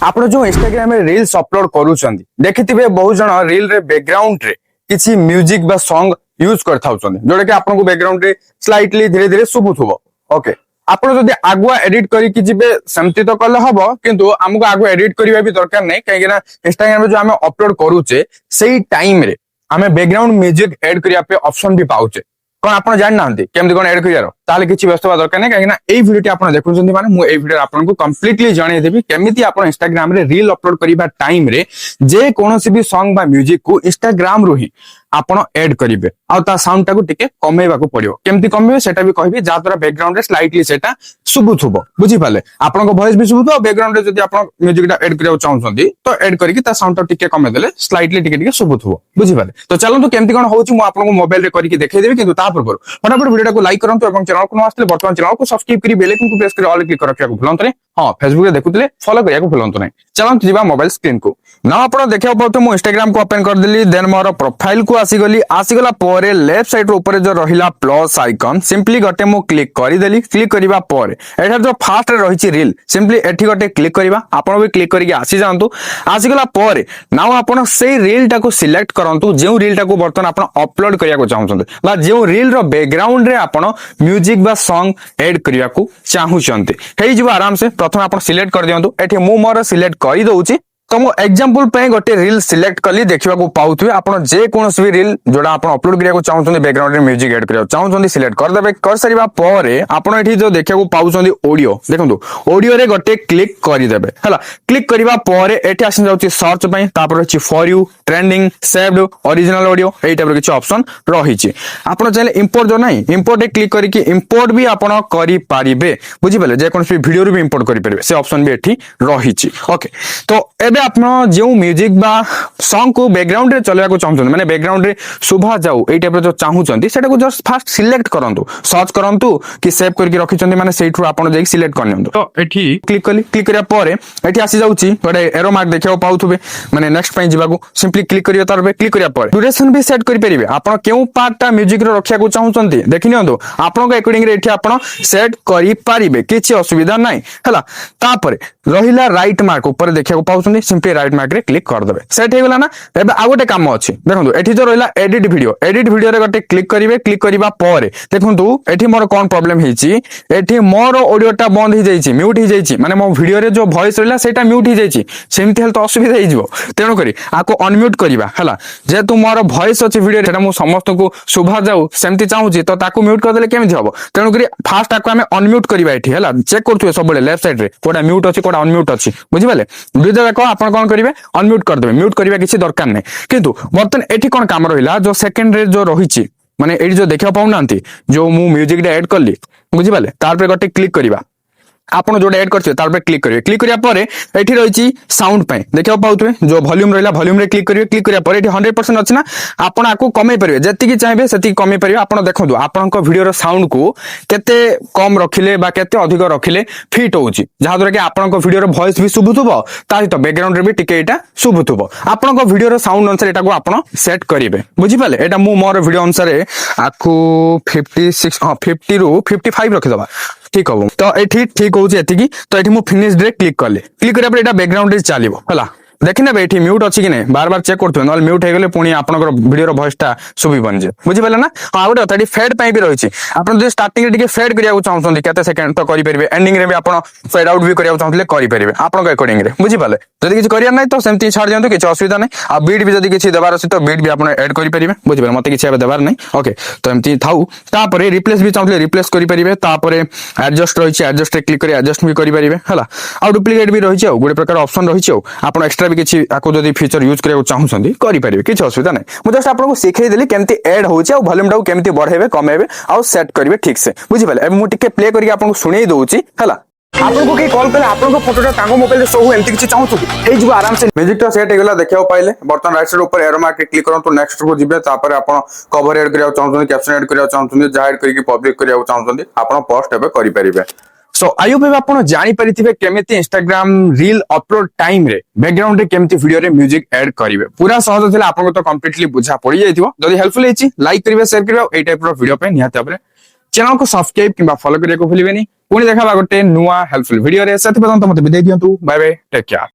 ଆପଣ ଯୋଉ ଇନଷ୍ଟାଗ୍ରାମ ରେ ରିଲ୍ସ ଅପଲୋଡ କରୁଛନ୍ତି ଦେଖିଥିବେ ବହୁତ ଜଣ ରିଲ ରେ ବ୍ୟାକଗ୍ରାଉଣ୍ଡ ରେ କିଛି ମ୍ୟୁଜିକ ବା ସଙ୍ଗ ୟୁଜ କରିଥାଉଛନ୍ତି ଯୋଉଟା କି ଆପଣଙ୍କୁ ବ୍ୟାକଗ୍ରାଉଣ୍ଡ ରେ ସ୍ଲାଇଟଲି ଧୀରେ ଧୀରେ ଶୁଭୁଥିବ। ଓକେ, ଆପଣ ଯଦି ଆଗୁଆ ଏଡିଟ କରିକି ଯିବେ ସେମିତି ତ କଲେ ହବ, କିନ୍ତୁ ଆମକୁ ଆଗୁଆ ଏଡିଟ କରିବା ବି ଦରକାର ନାହିଁ, କାହିଁକି ନା ଇନଷ୍ଟାଗ୍ରାମ ରେ ଯୋଉ ଆମେ ଅପଲୋଡ କରୁଛେ ସେଇ ଟାଇମ ରେ ଆମେ ବ୍ୟାକଗ୍ରାଉଣ୍ଡ ମ୍ୟୁଜିକ ଏଡ କରିବା ପାଇଁ ଅପସନ ବି ପାଉଛେ। କଣ ଆପଣ ଜାଣିନାହାନ୍ତି କେମିତି କଣ ଏଡ୍ କରିବାର? ତାହେଲେ କିଛି ବ୍ୟସ୍ତ ହବା ଦରକାର ନାହିଁ, କାହିଁକି ନା ଏଇ ଭିଡିଓଟି ଆପଣ ଦେଖୁଛନ୍ତି ମାନେ ମୁଁ ଏଇ ଭିଡିଓରେ ଆପଣଙ୍କୁ କମ୍ପ୍ଲିଟଲି ଜଣେଇଦେବି କେମିତି ଆପଣ ଇନଷ୍ଟାଗ୍ରାମ ରେ ରିଲ ଅପଲୋଡ କରିବା ଟାଇମ ରେ ଯେ କୌଣସି ବି ସଙ୍ଗ ବା ମ୍ୟୁଜିକ କୁ ଇନଷ୍ଟାଗ୍ରାମ ରୁ ହିଁ ଆପଣ ଏଡ୍ କରିବେ ଆଉ ତା ସାଉଣ୍ଡ ଟାକୁ ଟିକେ କମେଇବାକୁ ପଡିବ। କେମିତି କମେଇବେ ସେଟା ବି କହିବି, ଯାହା ଦ୍ୱାରା ବ୍ୟାକଗ୍ରାଉଣ୍ଡ ରେ ସ୍ଲାଇଟଲି ସେଟା ଶୁଭୁଥିବ। ବୁଝିପାରିଲେ? ଆପଣଙ୍କ ଭଏସ ବି ଶୁଭୁଥିବ, ବ୍ୟାକଗ୍ରାଉଣ୍ଡ ରେ ଯଦି ଆପଣ ମ୍ୟୁଜିକ ଟା ଏଡ୍ କରିବାକୁ ଚାହୁଁଛନ୍ତି ତ ଏଡ୍ କରିକି ତା ସାଉଣ୍ଡ ଟା ଟିକେ କମେଇ ଦେଲେ ସ୍ଲାଇଟଲି ଟିକେ ଟିକେ ଶୁଭୁଥିବ। ବୁଝିପାରିଲେ? ତ ଚାଲନ୍ତୁ କେମିତି କଣ ହଉଛି ମୁଁ ଆପଣଙ୍କୁ ମୋବାଇଲ ରେ କରିକି ଦେଖେଇଦେବି, କିନ୍ତୁ ତା ପୂର୍ବରୁ फटाफट वीडियो को लाइक करंतु एवं चैनल को न आसले वर्तमान चैनल को सब्सक्राइब करी बेल आइकन को प्रेस करी ऑल क्लिक रखिया को भूलंत नहीं। हां, फेसबुक रे देखुतले फॉलो करिया को भूलंत नहीं। चलंतु जीवा मोबाइल स्क्रीन को ना आपण देखियो पड़ते मु इंस्टाग्राम को ओपन कर देली, देन मोर प्रोफाइल को आसीगला परे लेफ्ट साइड ऊपर जो रहिला प्लस आइकन सिंपली गटे मु क्लिक करी देली। क्लिक करिवा परे एठा जो फास्ट रे रहिची रील सिंपली एठी गटे क्लिक करिवा। आपण भी क्लिक करके आसी जांतु। आसीगला परे नाउ आपण सेही रील टा को सिलेक्ट करंतु जे रील टा को बर्तन आपण अपलोड करिया को चाहउछन बा जे रील रो बैकग्राउंड रे आपण म्यूजिक बा सॉन्ग ऐड करिया को चाहउछन्ते हेइ जिवो आराम से। प्रथम आपण सिलेक्ट कर दियंतु। एठी मु मोर सिलेक्ट करि दउची। तो मु एग्जांपल पे गोटे रील सिलेक्ट कली देखिबा को पाउथुवे। आपण जे कोनोस भी रील जोडा आपण अपलोड करिया को चाहउछन्ते बैकग्राउंड रे म्यूजिक ऐड करिया चाहउछन्ते सिलेक्ट कर देबे। कर सरिबा परे आपण एठी जो देखिया को पाउछन्ते ऑडियो देखंतु ऑडियो रे गोटे क्लिक करि देबे हला। क्लिक करिबा परे एठी आसी जाउची सर्च पई, तापर अछि for you, trending, saved, original audio एई टाइप रो किछ ऑप्शन रहिछि। आपण चाहे इंपोर्ट जो नाही इंपोर्ट क्लिक करके इंपोर्ट भी आपण करि पारिबे। बुझि पाले जे कोनोस भी वीडियो रे भी इंपोर्ट करि पारिबे, से ऑप्शन भी एठी रहिछि। ओके, तो एबे आपण जे म्यूजिक बा सॉन्ग को बैकग्राउंड रे चलेबा को चाहउछन माने बैकग्राउंड रे शोभा जाऊ एई टाइप रो जो चाहउछन सेटा को जस्ट फास्ट सिलेक्ट करंतु, सर्च करंतु कि सेव करके रखिछन माने सेइठु आपण जे सिलेक्ट करनियंतु। तो एठी क्लिक कली। क्लिक करिया परे एठी आसी जाउची गोटे एरो मार्क देखियो पाउथुबे माने नेक्स्ट पई जिबा को सिंपली क्लिक करियो। तार पे क्लिक करिया परे ड्यूरेशन भी सेट करि परिबे। आपण केउ पार्टटा म्यूजिक रो रखिया को चाहउछन्ती देखि नियंतु, आपण अकॉर्डिंग रे एठी आपण सेट करि पारिबे, किछि असुविधा नाही हला। तापर रहिला राइट मार्क ऊपर देखिया को पाउछन्ती, सिंपली राइट मार्क रे क्लिक कर देबे। सेट हे गेला ना। एबे आ गोटे काम अछि देखंतु, एठी जो रहिला एडिट वीडियो रे गोटे क्लिक करिवे। क्लिक करिवा परे देखंतु एठी मोर कोन प्रॉब्लम हेछि, एठी मोर ऑडियोटा बंद हे जाइछि, म्यूट हे जाइछि, माने मो वीडियो रे जो वॉइस रहिला सेटा म्यूट हे जाइछि। सेमति हेल तो असुविधा हे जिवो, तेनो करी आको अनम्यूट करिवा हला। जे तु मोर वॉइस अछि वीडियो रे सेटा मु समस्त को सुभा जाऊ सेमति चाहूछि, तो ताको म्यूट कर देले केमि हबो। तेनो करी फास्ट आको हमें अनम्यूट करिवा एठी हला। चेक करथुवे सबले लेफ्ट साइड रे कोडा म्यूट अछि कोडा अनम्यूट अछि। बुझि पाले? दुई जगह आपण कोन करिवे अनम्यूट कर देबे। म्यूट करिवा किछि दरकार नै, किंतु बर्तन एठी कोन काम रहिला जो सेकंड रे जो रहिछि माने एठी जो देखिया पाउ नांती जो मु म्यूजिक रे ऐड करली। बुझि पाले? तार पे गोटे क्लिक करिवा। आपण जोडे ऐड करथिबे तार पे क्लिक करिवे। क्लिक करिया परे एठी रहिछि साउंड पय देखियो पाउथुवे जो वॉल्यूम रहिला वॉल्यूम रे क्लिक करिवे। क्लिक करिया परे एठी 100% अछि ना, आपण आको कमे परिवे जति चाहेबे सेति कमे परिवे। आपण देखंतु आपनक वीडियो रो साउंड को केते कम रखिले बा केते अधिक रखिले फिट होउछि, जहा द्वारा कि आपनक वीडियो रो वॉइस भी सुबुथुबो, ताहि तो बैकग्राउंड रे भी टिके एटा सुबुथुबो। आपनक वीडियो रो साउंड अनुसार एटा को आपण सेट करिवे। बुझि पाले? एटा मु मोर वीडियो अनुसार आकु 56 50 रु 55 रखि दबा, ठीक हो। तो एठी ठीक होउछि एतिकी। तो एठी मु फिनिश रे क्लिक करले। क्लिक करिया पर एटा बैकग्राउंड रे चलिबो हला। देखिने बे एठी म्यूट अछि कि नै बार बार चेक करथु, नल म्यूट हे गेले पुनी आपनकर वीडियो रो वॉइस ता सुबि बन जे। बुझि पाले ना? हां गोटे तडी फेड पई भी रहिछि। आपन जे स्टार्टिंग रे टिके फेड करिया को चाहउछन्ती केते सेकंड तो करि परिबे। एंडिंग रे भी आपन फेड आउट भी करिया को चाहउतले करि परिबे आपन के अकॉर्डिंग रे। बुझि पाले? जदि किछ करिया नै तो सेमति छाड़ दियंतु, किछ असुविधा नै। आ बीट भी जदि किछ देबार अछि तो बीट भी आपन ऐड करि परिबे। बुझि पाले? मते किछ एबे देबार नै। ओके, तो एमति थाउ। तापरे रिप्लेस भी चाहउतले रिप्लेस करि परिबे। तापरे एडजस्ट रहिछि, एडजस्ट रे क्लिक करि एडजस्ट भी करि परिबे हला। आ डुप्लीकेट भी रहिछि, आ गोटे प्रकार ऑप्शन रहिछि। आपन एक्स्ट्रा भी किछ आको जदि फीचर यूज करिया चाहउछन्ती करि परिबे, किछ असुविधा नै। मु जस्ट आपन को सिखै देली केमति ऐड होउछि आ वॉल्यूम डाउ केमति बढ़ेबे कमेबे आ सेट करिवे ठीक से। बुझि पाले? अब मु टिके प्ले करिके आपन को सुनै दउछि हला। आपन को के कॉल करे आपन को फोटोटा तांगो मोबाइल रे शो हो एमति किछि चाहउछु हे जिवो आराम से म्यूजिक तो सेट हे गेला देखियो पाइले। बर्तन राइट साइड ऊपर एरो मार्क के क्लिक करंतु, नेक्स्ट को जिबे। तापर आपन कवर ऐड करिया चाहउछन्ती, कैप्शन ऐड करिया चाहउछन्ती, जा ऐड करिके पब्लिक करिया चाहउछन्ती, आपन पोस्ट एबे करि परिबे। सो आई होप आपण जानि परिथिबे केमिति इंस्टाग्राम रील अपलोड टाइम रे बैकग्राउंड रे केमिति वीडियो रे म्यूजिक ऐड करिवे। पूरा सहज थिला, आपन को तो कंप्लीटली बुझा पड़ी जाइथिबो। जदि हेल्पफुल हेछि लाइक करिवे, शेयर करिवे। एई टाइप रो वीडियो पे निहात भाबरे चैनल को सब्सक्राइब किबा फॉलो करिया को भूलिबेनी। पुनी देखाबा गोटे नुवा हेल्पफुल वीडियो रे। सेति पर्यंत मते बिदाय दियंतु। Bye bye, take care.